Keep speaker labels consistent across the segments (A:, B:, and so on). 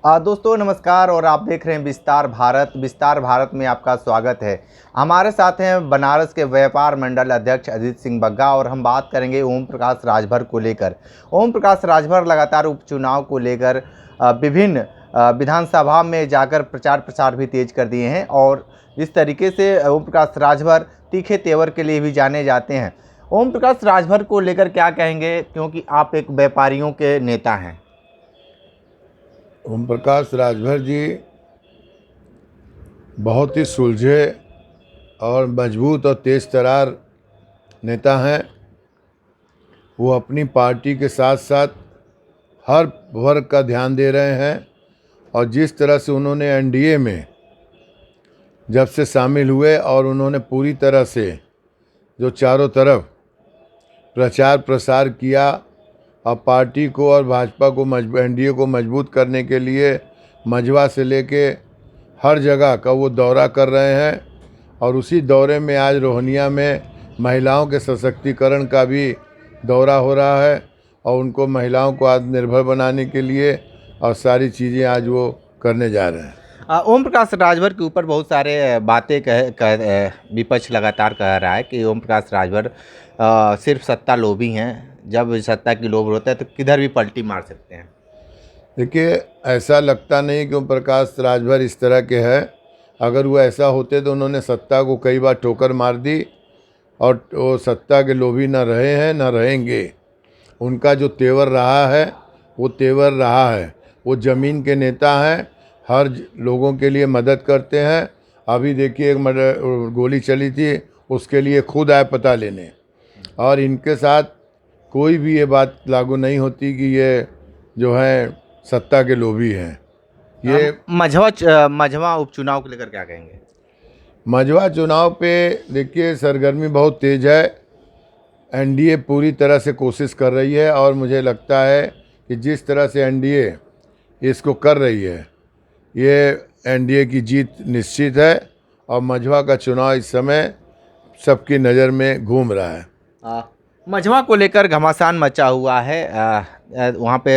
A: दोस्तों नमस्कार और आप देख रहे हैं विस्तार भारत। विस्तार भारत में आपका स्वागत है। हमारे साथ हैं बनारस के व्यापार मंडल अध्यक्ष अजीत सिंह बग्गा और हम बात करेंगे ओम प्रकाश राजभर को लेकर। ओम प्रकाश राजभर लगातार उपचुनाव को लेकर विभिन्न विधानसभा में जाकर प्रचार प्रसार भी तेज कर दिए हैं और इस तरीके से ओम प्रकाश राजभर तीखे तेवर के लिए भी जाने जाते हैं। ओम प्रकाश राजभर को लेकर क्या कहेंगे, क्योंकि आप एक व्यापारियों के नेता हैं?
B: ओम प्रकाश राजभर जी बहुत ही सुलझे और मजबूत और तेज तरार नेता हैं। वो अपनी पार्टी के साथ साथ हर वर्ग का ध्यान दे रहे हैं और जिस तरह से उन्होंने एनडीए में जब से शामिल हुए और उन्होंने पूरी तरह से जो चारों तरफ प्रचार प्रसार किया और पार्टी को और भाजपा को एनडीए को मजबूत करने के लिए मझवा से लेके हर जगह का वो दौरा कर रहे हैं और उसी दौरे में आज रोहनिया में महिलाओं के सशक्तिकरण का भी दौरा हो रहा है और उनको महिलाओं को आत्मनिर्भर बनाने के लिए और सारी चीज़ें आज वो करने जा रहे हैं।
A: ओम प्रकाश राजभर के ऊपर बहुत सारे बातें विपक्ष लगातार कह रहा है कि ओम प्रकाश राजभर सिर्फ सत्ता लोभी हैं। जब सत्ता की लोभ होता है तो किधर भी पलटी मार सकते हैं।
B: देखिए, ऐसा लगता नहीं कि ओम प्रकाश राजभर इस तरह के हैं। अगर वो ऐसा होते तो उन्होंने सत्ता को कई बार ठोकर मार दी और वो सत्ता के लोभी न रहे हैं न रहेंगे। उनका जो तेवर रहा है वो तेवर रहा है। वो ज़मीन के नेता हैं, हर लोगों के लिए मदद करते हैं। अभी देखिए एक गोली चली थी, उसके लिए खुद आए पता लेने। और इनके साथ कोई भी ये बात लागू नहीं होती कि ये जो है सत्ता के लोभी हैं। ये
A: मझवा उपचुनाव को लेकर क्या कहेंगे?
B: मझवा चुनाव पे देखिए सरगर्मी बहुत तेज़ है। एनडीए पूरी तरह से कोशिश कर रही है और मुझे लगता है कि जिस तरह से एनडीए इसको कर रही है ये एनडीए की जीत निश्चित है और मझवा का चुनाव इस समय सबकी नज़र में घूम रहा है।
A: मझवा को लेकर घमासान मचा हुआ है। वहाँ पे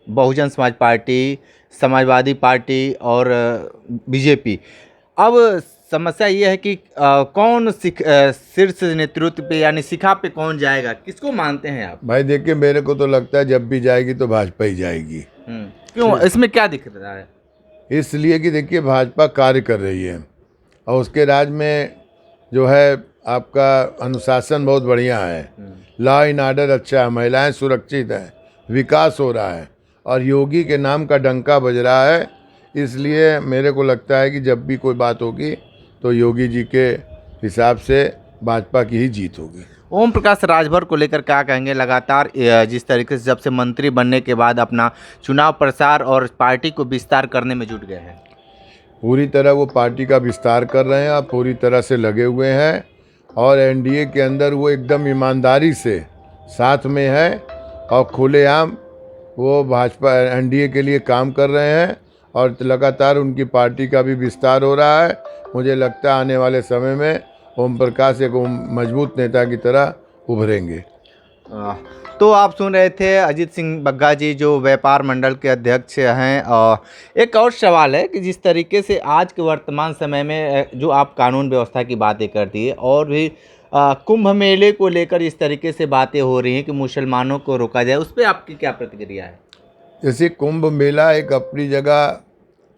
A: बहुजन समाज पार्टी, समाजवादी पार्टी और बीजेपी। अब समस्या ये है कि कौन शीर्ष नेतृत्व पे यानी शिखा पे कौन जाएगा, किसको मानते हैं आप?
B: भाई देखिए, मेरे को तो लगता है जब भी जाएगी तो भाजपा ही जाएगी।
A: क्यों, इसमें क्या दिख रहा है?
B: इसलिए कि देखिए भाजपा कार्य कर रही है और उसके राज में जो है आपका अनुशासन बहुत बढ़िया है, लॉ एंड ऑर्डर अच्छा है, महिलाएं सुरक्षित हैं, विकास हो रहा है और योगी के नाम का डंका बज रहा है। इसलिए मेरे को लगता है कि जब भी कोई बात होगी तो योगी जी के हिसाब से भाजपा की ही जीत होगी।
A: ओम प्रकाश राजभर को लेकर क्या कहेंगे? लगातार जिस तरीके से जब से मंत्री बनने के बाद अपना चुनाव प्रसार और पार्टी को विस्तार करने में जुट गए हैं।
B: पूरी तरह वो पार्टी का विस्तार कर रहे हैं और पूरी तरह से लगे हुए हैं और एनडीए के अंदर वो एकदम ईमानदारी से साथ में है और खुलेआम वो भाजपा एनडीए के लिए काम कर रहे हैं और लगातार उनकी पार्टी का भी विस्तार हो रहा है। मुझे लगता है आने वाले समय में ओम प्रकाश एक मजबूत नेता की तरह उभरेंगे।
A: तो आप सुन रहे थे अजीत सिंह बग्गा जी, जो व्यापार मंडल के अध्यक्ष हैं। एक और सवाल है कि जिस तरीके से आज के वर्तमान समय में जो आप कानून व्यवस्था की बातें करती है और भी कुंभ मेले को लेकर इस तरीके से बातें हो रही हैं कि मुसलमानों को रोका जाए, उस पर आपकी क्या प्रतिक्रिया है?
B: जैसे कुंभ मेला एक अपनी जगह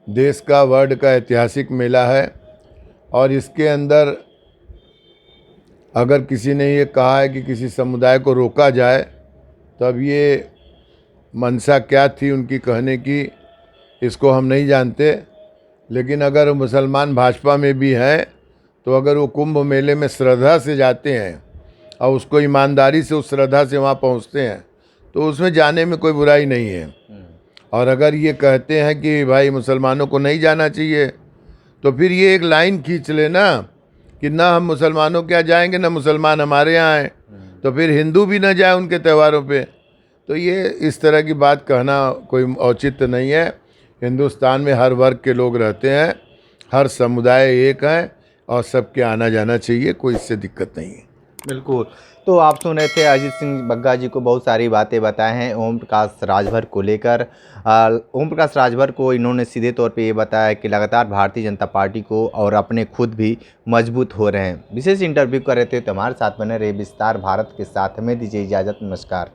B: देश का, वर्ल्ड का ऐतिहासिक मेला है और इसके अंदर अगर किसी ने ये कहा है कि किसी समुदाय को रोका जाए तब ये मंशा क्या थी उनकी कहने की, इसको हम नहीं जानते। लेकिन अगर मुसलमान भाजपा में भी हैं तो अगर वो कुंभ मेले में श्रद्धा से जाते हैं और उसको ईमानदारी से उस श्रद्धा से वहाँ पहुँचते हैं तो उसमें जाने में कोई बुराई नहीं है। और अगर ये कहते हैं कि भाई मुसलमानों को नहीं जाना चाहिए तो फिर ये एक लाइन खींच लेना कि ना हम मुसलमानों के यहाँ जाएंगे ना मुसलमान हमारे यहाँ आए, तो फिर हिंदू भी ना जाए उनके त्योहारों पे। तो ये इस तरह की बात कहना कोई औचित्य नहीं है। हिंदुस्तान में हर वर्ग के लोग रहते हैं, हर समुदाय एक है और सबके आना जाना चाहिए, कोई इससे दिक्कत नहीं है।
A: बिल्कुल। तो आप सुन रहे थे अजीत सिंह बग्गा जी को बहुत सारी बातें बताए हैं ओम प्रकाश राजभर को लेकर। ओम प्रकाश राजभर को इन्होंने सीधे तौर पे ये बताया कि लगातार भारतीय जनता पार्टी को और अपने खुद भी मजबूत हो रहे हैं। विशेष इंटरव्यू कर रहे थे, तो हमारे साथ बने रहे विस्तार भारत के साथ। हमें दीजिए इजाज़त, नमस्कार।